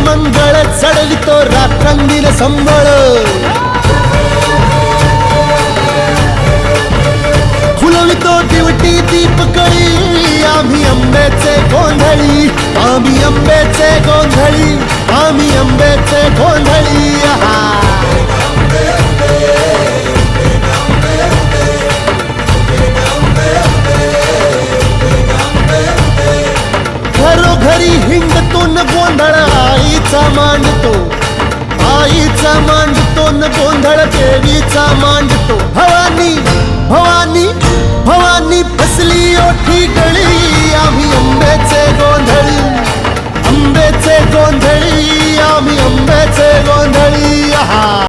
मंगळ चढवितो रात्रंगीन संबळ फुलवितो दिवटी दीपकळी आम्ही अंबेचे गोंधळी आम्ही अंबेचे गोंधळी आम्ही अंबेचे गोंधळी घरोघरी हिंडतो न गोंधळ आईचा मांडतो न गोंधळ देवीचा मांडतो